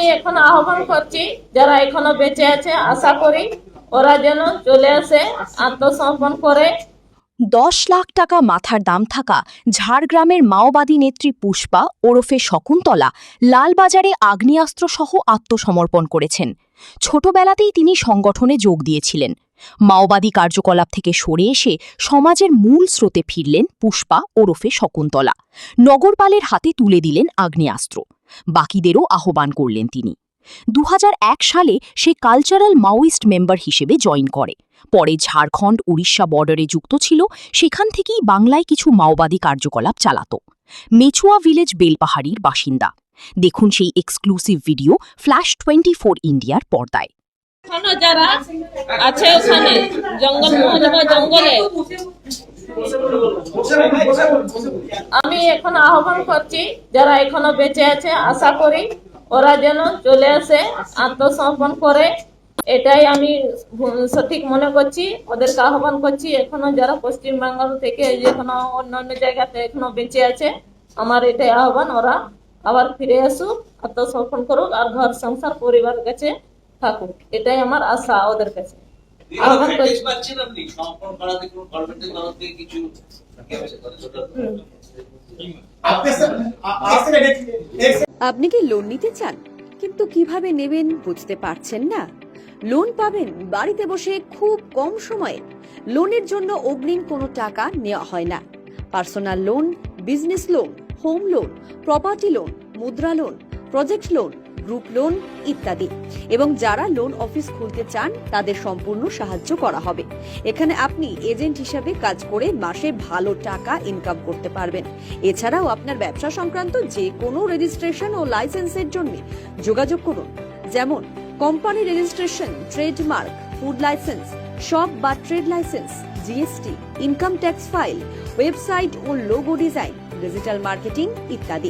আমি এখন আহ্বান করছি যারা এখনো বেঁচে আছে, আশা করি ওরা যেন চলে আসে, আত্মসমর্পণ করে। 10 লাখ টাকা মাথার দাম থাকা ঝাড়গ্রামের মাওবাদী নেত্রী পুষ্পা ওরফে শকুন্তলা লালবাজারে আগ্নেয়াস্ত্রসহ আত্মসমর্পণ করেছেন। ছোটবেলাতেই তিনি সংগঠনে যোগ দিয়েছিলেন। মাওবাদী কার্যকলাপ থেকে সরে এসে সমাজের মূল স্রোতে ফিরলেন পুষ্পা ওরফে শকুন্তলা। নগরপালের হাতে তুলে দিলেন আগ্নেয়াস্ত্র। বাকিদেরও আহ্বান করলেন তিনি। 2001 সালে সে কালচারাল মাওয়িস্ট মেম্বার হিসেবে জয়েন করে। পরে ঝাড়খণ্ড উড়িষ্যা বর্ডারে যুক্ত ছিল, সেখান থেকেই বাংলায় কিছু মাওবাদী কার্যকলাপ চালাত। মেচুয়া ভিলেজ বেলপাহাড়ির বাসিন্দা। দেখুন সেই এক্সক্লুসিভ ভিডিও ফ্ল্যাশ 24 ইন্ডিয়ার পর্দায়। এখনো যারা আছে ওখানে জঙ্গলে, আমি এখন আহ্বান করছি যারা এখনো বেঁচে আছে, আশা করি ওরা যেন চলে আসে, আত্মসমর্পণ করে। এটাই আমি সঠিক মনে করছি, ওদেরকে আহ্বান করছি। এখনো যারা পশ্চিমবাংলা থেকে এখনো অন্যান্য জায়গাতে এখনো বেঁচে আছে, আমার এটাই আহ্বান, ওরা আবার ফিরে আসুক, আত্মসমর্পণ করুক আর ঘর সংসার পরিবারের কাছে থাকুক। এটাই আমার আশা ওদের কাছে। আহ্বান করছি। আপনি কি লোন নিতে চান কিন্তু কিভাবে নেবেন বুঝতে পারছেন না? লোন পাবেন বাড়িতে বসে খুব কম সময়ে। লোনের জন্য অগ্রিম কোনো টাকা নেওয়া হয় না। Personal loan, business loan, home loan, property loan, Mudra loan, project loan, group loan ইত্যাদি। এবং যারা লোন অফিস খুলতে চান তাদের সম্পূর্ণ সাহায্য করা হবে। এখানে আপনি এজেন্ট হিসেবে কাজ করে মাসে ভালো টাকা ইনকাম করতে পারবেন। এছাড়াও আপনার ব্যবসা সংক্রান্ত যে কোনো রেজিস্ট্রেশন ও লাইসেন্সের জন্য যোগাযোগ করুন, যেমন company registration, trademark, food licence, shop বা trade licence, GST, income tax file, website ও লোগো ডিজাইন, ডিজিটাল মার্কেটিং ইত্যাদি।